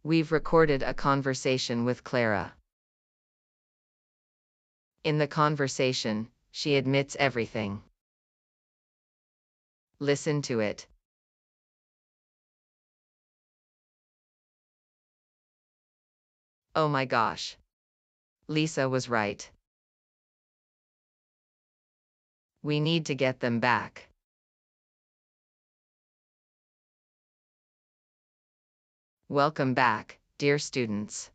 We've recorded a conversation with Clara. In the conversation, she admits everything. Listen to it. Oh my gosh. Lisa was right. We need to get them back. Welcome back, dear students.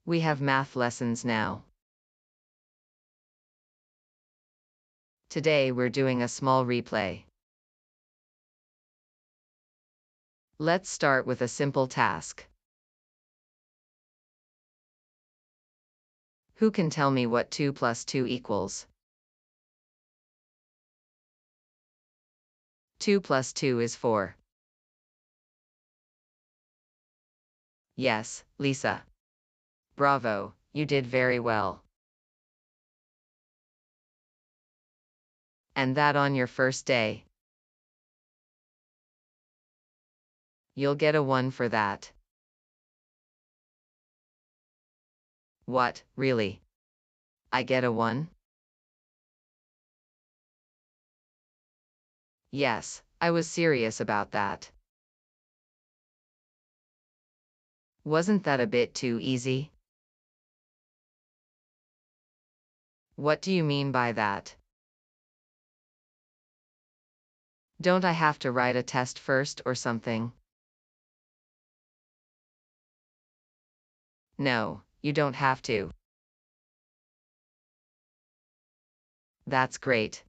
We have math lessons now. Today we're doing a small replay. Let's start with a simple task. Who can tell me what 2 plus 2 equals? 2 plus 2 is 4. Yes, Lisa. Bravo, you did very well. And that on your first day. You'll get a 1 for that. What, really? I get a 1? Yes, I was serious about that. Wasn't that a bit too easy? What do you mean by that? Don't I have to write a test first or something? No, you don't have to. That's great.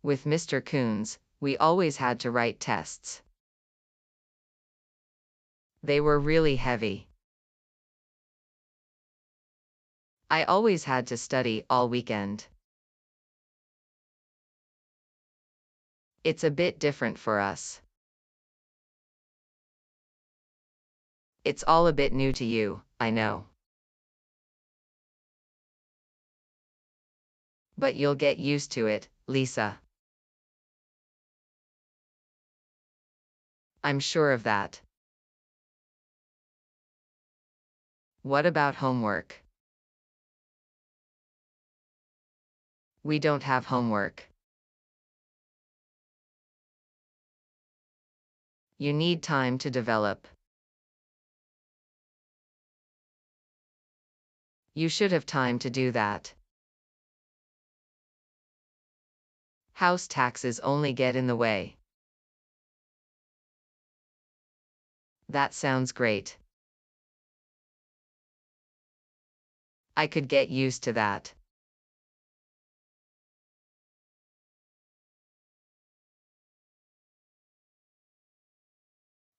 With Mr. Coons, we always had to write tests. They were really heavy. I always had to study all weekend. It's a bit different for us. It's all a bit new to you, I know. But you'll get used to it, Lisa. I'm sure of that. What about homework? We don't have homework. You need time to develop. You should have time to do that. House taxes only get in the way. That sounds great. I could get used to that.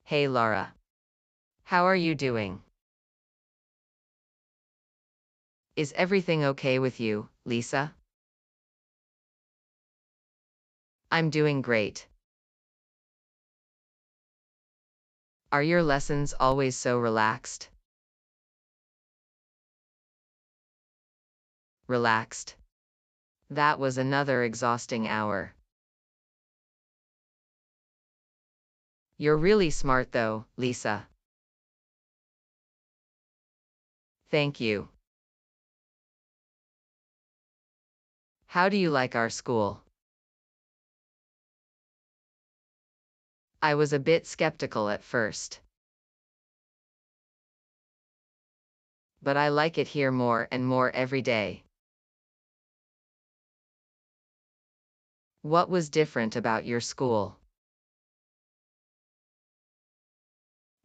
Hey Laura. How are you doing? Is everything okay with you, Lisa? I'm doing great. Are your lessons always so relaxed? Relaxed. That was another exhausting hour. You're really smart though, Lisa. Thank you. How do you like our school? I was a bit skeptical at first. But I like it here more and more every day. What was different about your school?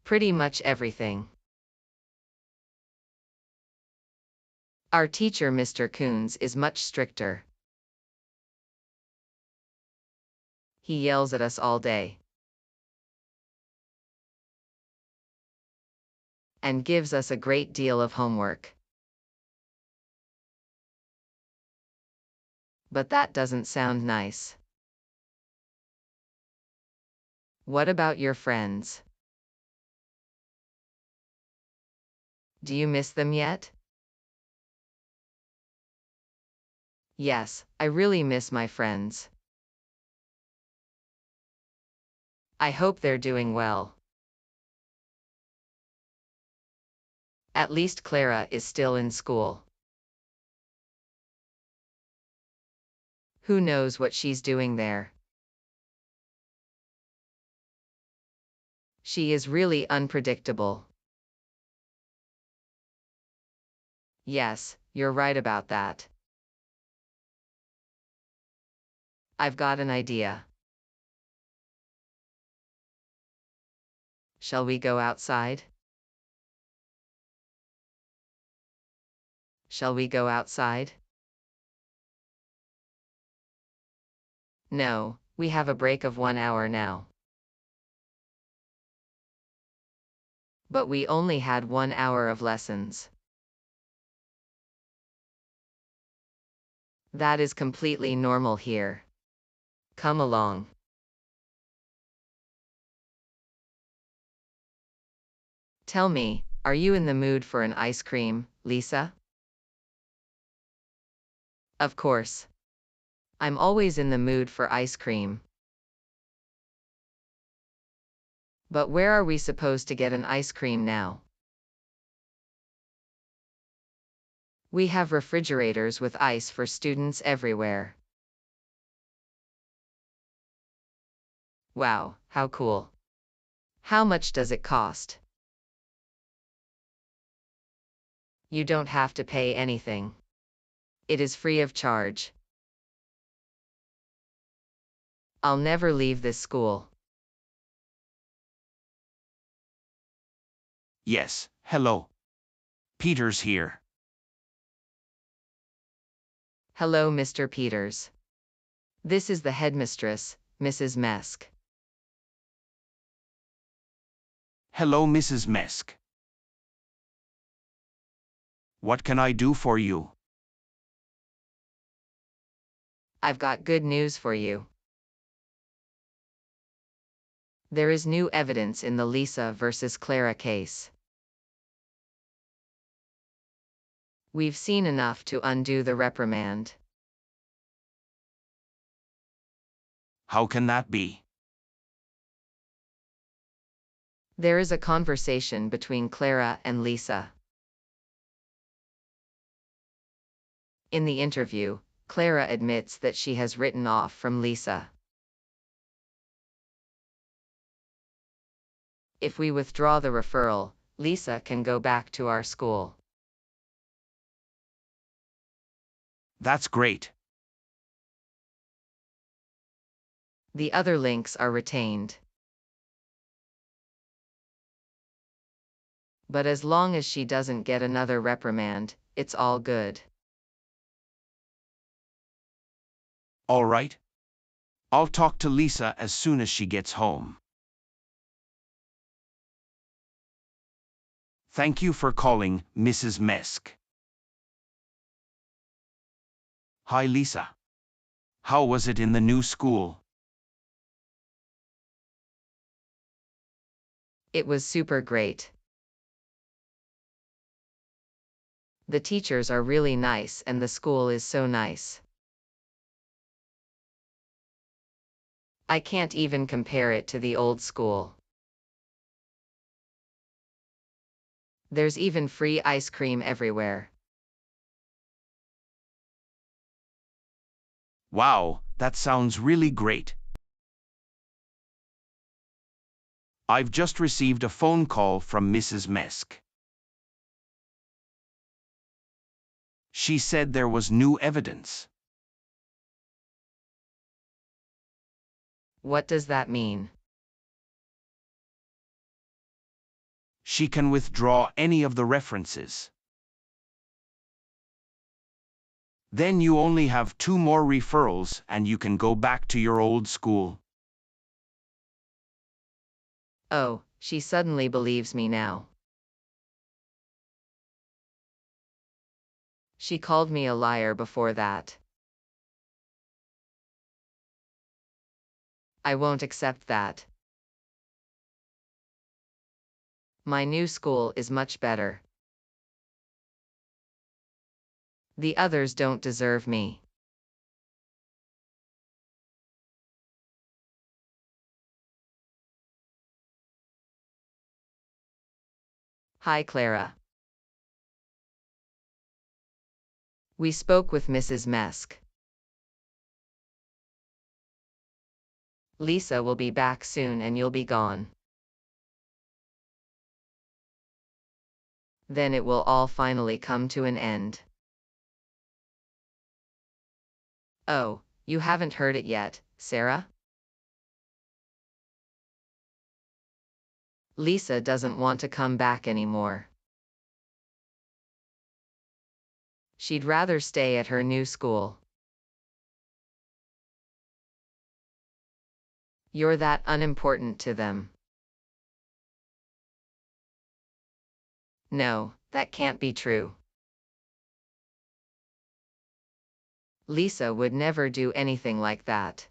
Pretty much everything. Our teacher, Mr. Coons, is much stricter. He yells at us all day. And gives us a great deal of homework. But that doesn't sound nice. What about your friends? Do you miss them yet? Yes, I really miss my friends. I hope they're doing well. At least Clara is still in school. Who knows what she's doing there? She is really unpredictable. Yes, you're right about that. I've got an idea. Shall we go outside? Shall we go outside? No, we have a break of 1 hour now. But we only had 1 hour of lessons. That is completely normal here. Come along. Tell me, are you in the mood for an ice cream, Lisa? Of course. I'm always in the mood for ice cream. But where are we supposed to get an ice cream now? We have refrigerators with ice for students everywhere. Wow, how cool. How much does it cost? You don't have to pay anything. It is free of charge. I'll never leave this school. Yes, hello. Peter's here. Hello, Mr. Peters. This is the headmistress, Mrs. Mesk. Hello, Mrs. Mesk. What can I do for you? I've got good news for you. There is new evidence in the Lisa versus Clara case. We've seen enough to undo the reprimand. How can that be? There is a conversation between Clara and Lisa. In the interview, Clara admits that she has written off from Lisa. If we withdraw the referral, Lisa can go back to our school. That's great. The other links are retained. But as long as she doesn't get another reprimand, it's all good. All right. I'll talk to Lisa as soon as she gets home. Thank you for calling, Mrs. Mesk. Hi, Lisa. How was it in the new school? It was super great. The teachers are really nice and the school is so nice. I can't even compare it to the old school. There's even free ice cream everywhere. Wow, that sounds really great. I've just received a phone call from Mrs. Mesk. She said there was new evidence. What does that mean? She can withdraw any of the references. Then you only have 2 more referrals and you can go back to your old school. Oh, she suddenly believes me now. She called me a liar before that. I won't accept that. My new school is much better. The others don't deserve me. Hi, Clara. We spoke with Mrs. Mesk. Lisa will be back soon and you'll be gone. Then it will all finally come to an end. Oh, you haven't heard it yet, Sarah? Lisa doesn't want to come back anymore. She'd rather stay at her new school. You're that unimportant to them. No, that can't be true. Lisa would never do anything like that.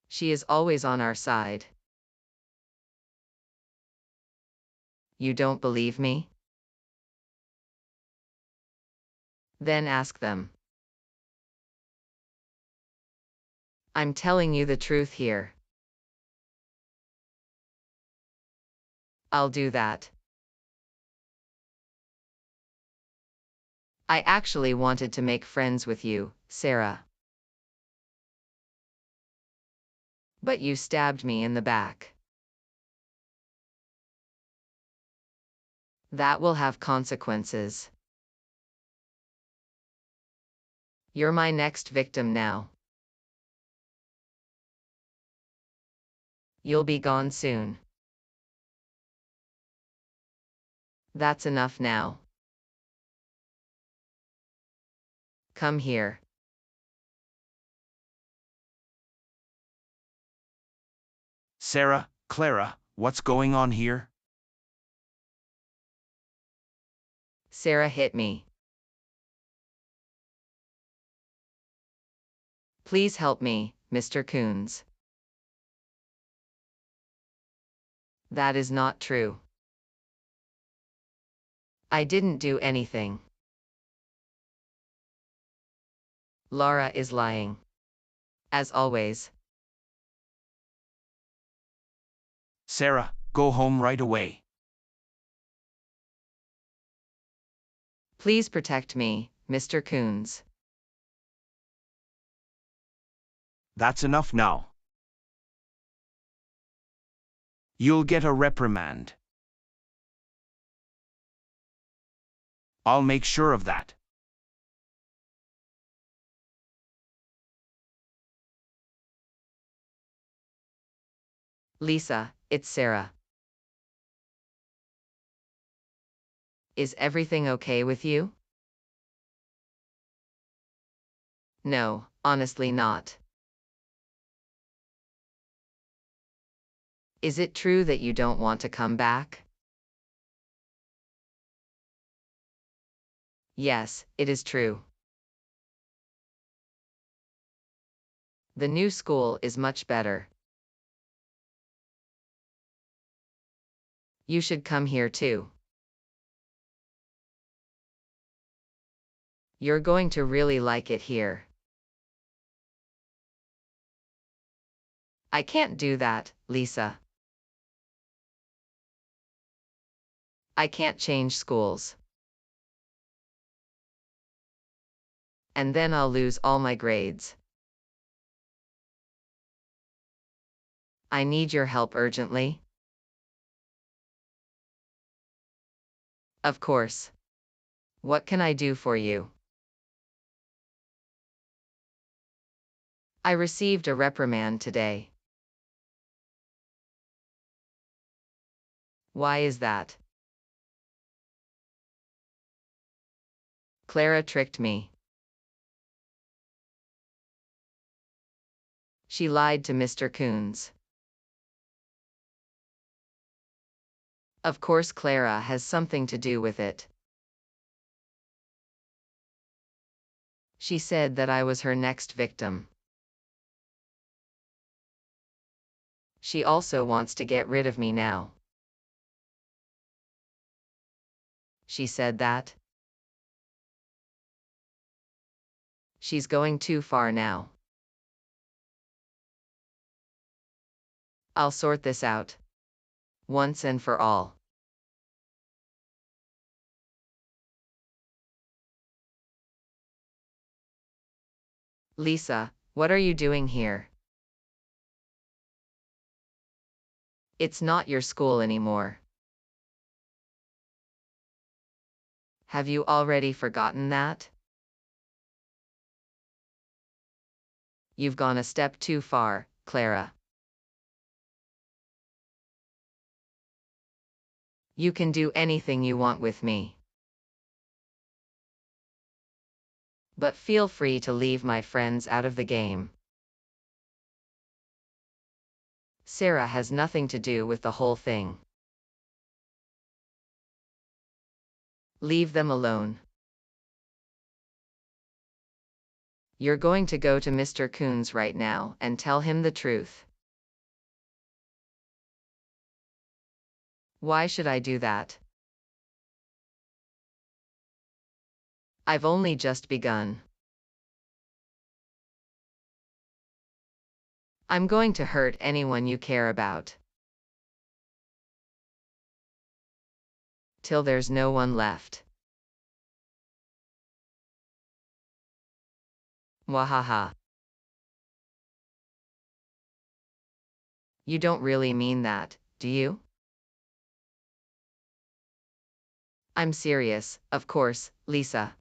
She is always on our side. You don't believe me? Then ask them. I'm telling you the truth here. I'll do that. I actually wanted to make friends with you, Sarah. But you stabbed me in the back. That will have consequences. You're my next victim now. You'll be gone soon. That's enough now. Come here. Sarah, Clara, what's going on here? Sarah hit me. Please help me, Mr. Coons. That is not true. I didn't do anything. Laura is lying. As always. Sarah, go home right away. Please protect me, Mr. Coons. That's enough now. You'll get a reprimand. I'll make sure of that. Lisa, it's Sarah. Is everything okay with you? No, honestly not. Is it true that you don't want to come back? Yes, it is true. The new school is much better. You should come here too. You're going to really like it here. I can't do that, Lisa. I can't change schools. And then I'll lose all my grades. I need your help urgently. Of course. What can I do for you? I received a reprimand today. Why is that? Clara tricked me. She lied to Mr. Coons. Of course Clara has something to do with it. She said that I was her next victim. She also wants to get rid of me now. She said that. She's going too far now. I'll sort this out. Once and for all. Lisa, what are you doing here? It's not your school anymore. Have you already forgotten that? You've gone a step too far, Clara. You can do anything you want with me. But feel free to leave my friends out of the game. Sarah has nothing to do with the whole thing. Leave them alone. You're going to go to Mr. Coons right now and tell him the truth. Why should I do that? I've only just begun. I'm going to hurt anyone you care about. Till there's no one left. Wahaha. You don't really mean that, do you? I'm serious, of course, Lisa.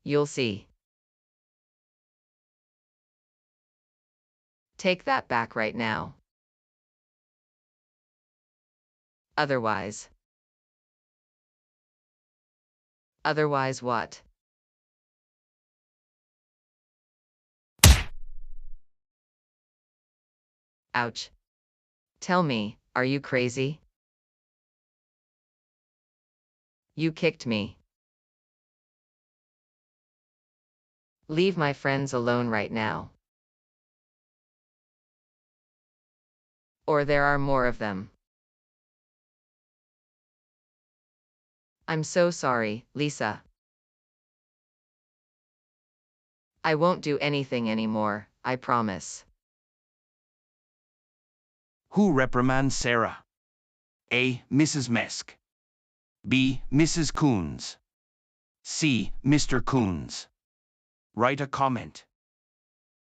You'll see. Take that back right now. Otherwise. Otherwise what? Ouch. Tell me, are you crazy? You kicked me. Leave my friends alone right now. Or there are more of them. I'm so sorry, Lisa. I won't do anything anymore, I promise. Who reprimands Sarah? A. Mrs. Mesk. B. Mrs. Coons. C. Mr. Coons. Write a comment.